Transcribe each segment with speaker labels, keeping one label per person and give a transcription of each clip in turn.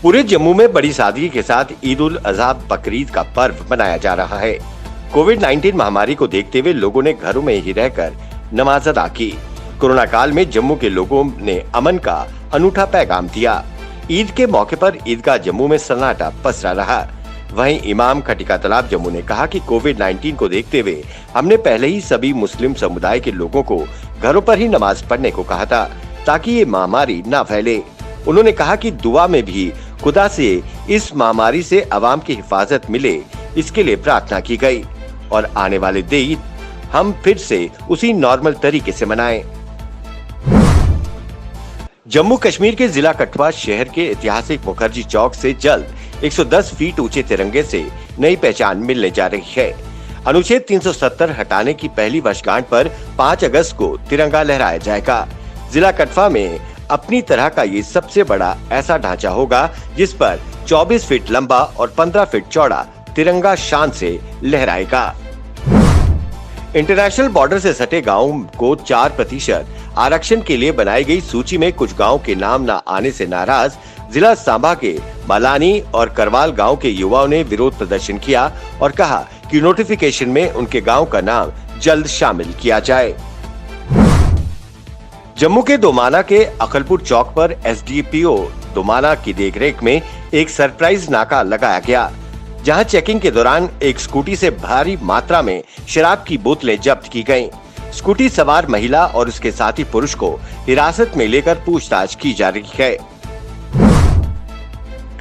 Speaker 1: पूरे जम्मू में बड़ी सादगी के साथ ईद उल अजहा बकरीद का पर्व मनाया जा रहा है। कोविड-19 महामारी को देखते हुए लोगों ने घरों में ही रहकर नमाज अदा की। कोरोना काल में जम्मू के लोगों ने अमन का अनूठा पैगाम दिया। ईद के मौके पर ईदगाह जम्मू में सन्नाटा पसरा रहा। वहीं इमाम खटिका तालाब जम्मू ने कहा कि कोविड-19 को देखते हुए हमने पहले ही सभी मुस्लिम समुदाय के लोगों को घरों पर ही नमाज पढ़ने को कहा था ताकि ये महामारी न फैले। उन्होंने कहा कि दुआ में भी खुदा से इस महामारी से अवाम की हिफाजत मिले, इसके लिए प्रार्थना की गई और आने वाले दिन हम फिर से उसी नॉर्मल तरीके से मनाएं। जम्मू कश्मीर के जिला कठुआ शहर के ऐतिहासिक मुखर्जी चौक से जल्द 110 फीट ऊंचे तिरंगे से नई पहचान मिलने जा रही है। अनुच्छेद 370 हटाने की पहली वर्षगांठ पर 5 अगस्त को तिरंगा लहराया जाएगा। जिला कठुआ में अपनी तरह का ये सबसे बड़ा ऐसा ढांचा होगा जिस पर 24 फीट लंबा और 15 फीट चौड़ा तिरंगा शान से लहराएगा। इंटरनेशनल बॉर्डर से सटे गांवों को 4% आरक्षण के लिए बनाई गई सूची में कुछ गांवों के नाम न आने से नाराज जिला सांबा के मलानी और करवाल गांव के युवाओं ने विरोध प्रदर्शन किया और कहा कि नोटिफिकेशन में उनके गांव का नाम जल्द शामिल किया जाए। जम्मू के दोमाना के अकलपुर चौक पर एसडीपीओ दोमाना की देखरेख में एक सरप्राइज नाका लगाया गया, जहां चेकिंग के दौरान एक स्कूटी से भारी मात्रा में शराब की बोतलें जब्त की गयीं। स्कूटी सवार महिला और उसके साथी पुरुष को हिरासत में लेकर पूछताछ की जा रही है।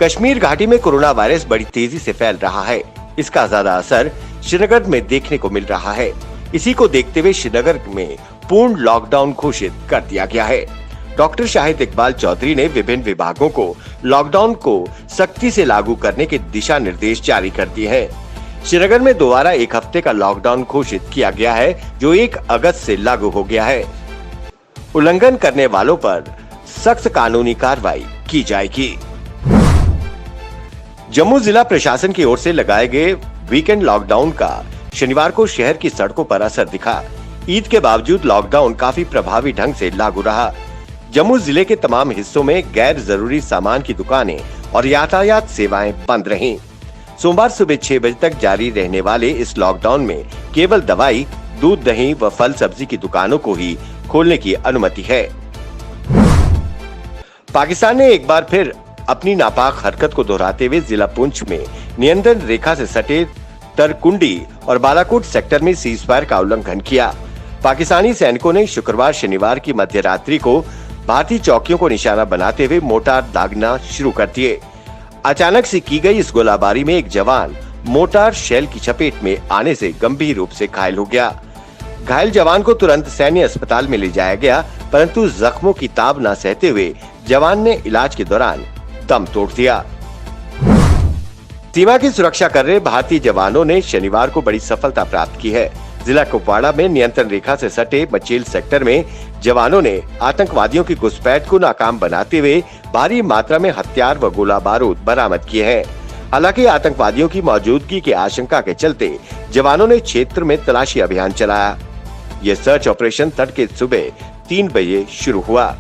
Speaker 1: कश्मीर घाटी में कोरोना वायरस बड़ी तेजी से फैल रहा है। इसका ज्यादा असर श्रीनगर में देखने को मिल रहा है। इसी को देखते हुए श्रीनगर में पूर्ण लॉकडाउन घोषित कर दिया गया है। डॉक्टर शाहिद इकबाल चौधरी ने विभिन्न विभागों को लॉकडाउन को सख्ती से लागू करने के दिशा निर्देश जारी कर दिए हैं। श्रीनगर में दोबारा एक हफ्ते का लॉकडाउन घोषित किया गया है, जो 1 अगस्त से लागू हो गया है। उल्लंघन करने वालों पर सख्त कानूनी कार्रवाई की जाएगी। जम्मू जिला प्रशासन की ओर से लगाए गए वीकेंड लॉकडाउन का शनिवार को शहर की सड़कों पर असर दिखा। ईद के बावजूद लॉकडाउन काफी प्रभावी ढंग से लागू रहा। जम्मू जिले के तमाम हिस्सों में गैर जरूरी सामान की दुकानें और यातायात सेवाएं बंद रहीं। सोमवार सुबह 6 बजे तक जारी रहने वाले इस लॉकडाउन में केवल दवाई, दूध, दही व फल सब्जी की दुकानों को ही खोलने की अनुमति है। पाकिस्तान ने एक बार फिर अपनी नापाक हरकत को दोहराते हुए जिला पुंछ में नियंत्रण रेखा से सटे तरकुंडी और बालाकोट सेक्टर में सीजफायर का उल्लंघन किया। पाकिस्तानी सैनिकों ने शुक्रवार शनिवार की मध्य रात्रि को भारतीय चौकियों को निशाना बनाते हुए मोर्टार दागना शुरू कर दिए। अचानक से की गई इस गोलाबारी में एक जवान मोर्टार शेल की चपेट में आने से गंभीर रूप से घायल हो गया। घायल जवान को तुरंत सैन्य अस्पताल में ले जाया गया, परंतु जख्मों की ताब न सहते हुए जवान ने इलाज के दौरान दम तोड़ दिया। सीमा की सुरक्षा कर रहे भारतीय जवानों ने शनिवार को बड़ी सफलता प्राप्त की है। जिला कुपवाड़ा में नियंत्रण रेखा से सटे मचेल सेक्टर में जवानों ने आतंकवादियों की घुसपैठ को नाकाम बनाते हुए भारी मात्रा में हथियार व गोला बारूद बरामद किए हैं। हालांकि आतंकवादियों की मौजूदगी की आशंका के चलते जवानों ने क्षेत्र में तलाशी अभियान चलाया। ये सर्च ऑपरेशन तड़के सुबह 3 बजे शुरू हुआ।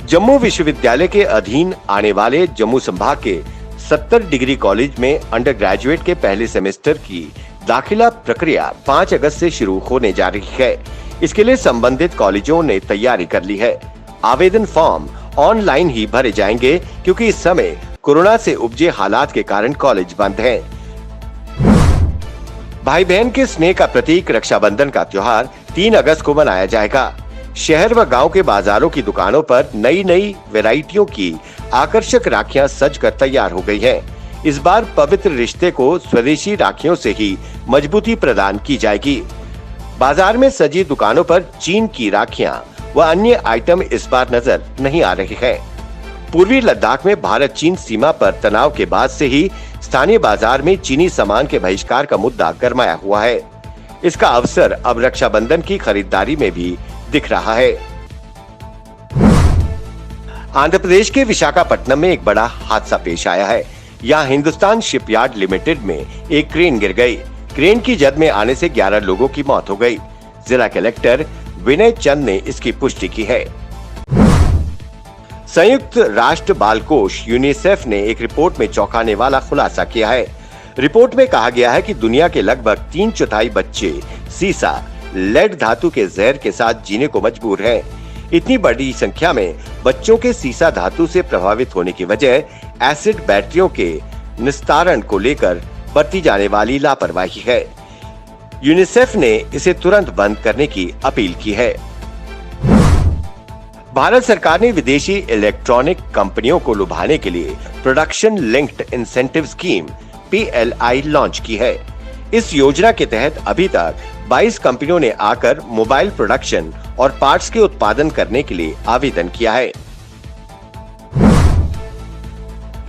Speaker 1: जम्मू विश्वविद्यालय के अधीन आने वाले जम्मू संभाग के 70 डिग्री कॉलेज में अंडर ग्रेजुएट के पहले सेमेस्टर की दाखिला प्रक्रिया 5 अगस्त से शुरू होने जा रही है। इसके लिए संबंधित कॉलेजों ने तैयारी कर ली है। आवेदन फॉर्म ऑनलाइन ही भरे जाएंगे, क्योंकि इस समय कोरोना से उपजे हालात के कारण कॉलेज बंद हैं। भाई बहन के स्नेह का प्रतीक रक्षाबंधन का त्योहार 3 अगस्त को मनाया जाएगा। शहर व गांव के बाजारों की दुकानों पर नई वैरायटियों की आकर्षक राखियां सज कर तैयार हो गई हैं। इस बार पवित्र रिश्ते को स्वदेशी राखियों से ही मजबूती प्रदान की जाएगी। बाजार में सजी दुकानों पर चीन की राखियां व अन्य आइटम इस बार नजर नहीं आ रही है। पूर्वी लद्दाख में भारत चीन सीमा पर तनाव के बाद से ही स्थानीय बाजार में चीनी सामान के बहिष्कार का मुद्दा गरमाया हुआ है। इसका अवसर अब रक्षाबंधन की खरीदारी में भी दिख रहा है। आंध्र प्रदेश के विशाखापट्टनम में एक बड़ा हादसा पेश आया है। यहाँ हिंदुस्तान शिपयार्ड लिमिटेड में एक क्रेन गिर गई। क्रेन की जद में आने से 11 लोगों की मौत हो गई। जिला कलेक्टर विनय चंद ने इसकी पुष्टि की है। संयुक्त राष्ट्र बाल कोष यूनिसेफ ने एक रिपोर्ट में चौंकाने वाला खुलासा किया है। रिपोर्ट में कहा गया है कि दुनिया के लगभग 3/4 बच्चे सीसा, लेड धातु के जहर के साथ जीने को मजबूर हैं। इतनी बड़ी संख्या में बच्चों के सीसा धातु से प्रभावित होने की वजह एसिड बैटरियों के निस्तारण को लेकर बरती जाने वाली लापरवाही है। यूनिसेफ ने इसे तुरंत बंद करने की अपील की है। भारत सरकार ने विदेशी इलेक्ट्रॉनिक कंपनियों को लुभाने के लिए production linked incentive scheme PLI launch की है। इस योजना के तहत अभी तक 22 कंपनियों ने आकर मोबाइल प्रोडक्शन और पार्ट्स के उत्पादन करने के लिए आवेदन किया है।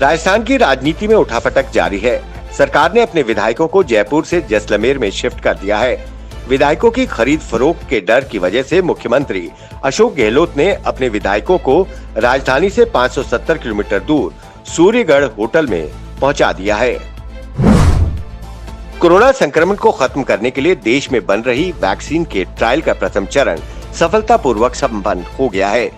Speaker 1: राजस्थान की राजनीति में उठापटक जारी है। सरकार ने अपने विधायकों को जयपुर से जैसलमेर में शिफ्ट कर दिया है। विधायकों की खरीद फरोख्त के डर की वजह से मुख्यमंत्री अशोक गहलोत ने अपने विधायकों को राजधानी से 570 किलोमीटर दूर सूर्यगढ़ होटल में पहुंचा दिया है। कोरोना संक्रमण को खत्म करने के लिए देश में बन रही वैक्सीन के ट्रायल का प्रथम चरण सफलतापूर्वक संपन्न हो गया है।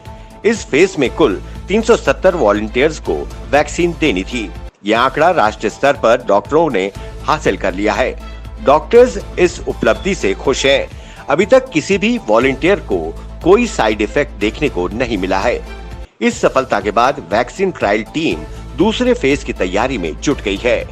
Speaker 1: इस फेज में कुल 370 वॉलंटियर्स को वैक्सीन देनी थी। यह आंकड़ा राष्ट्रीय स्तर पर डॉक्टरों ने हासिल कर लिया है। डॉक्टर्स इस उपलब्धि से खुश हैं। अभी तक किसी भी वॉलंटियर को कोई साइड इफेक्ट देखने को नहीं मिला है। इस सफलता के बाद वैक्सीन ट्रायल टीम दूसरे फेज की तैयारी में जुट गई है।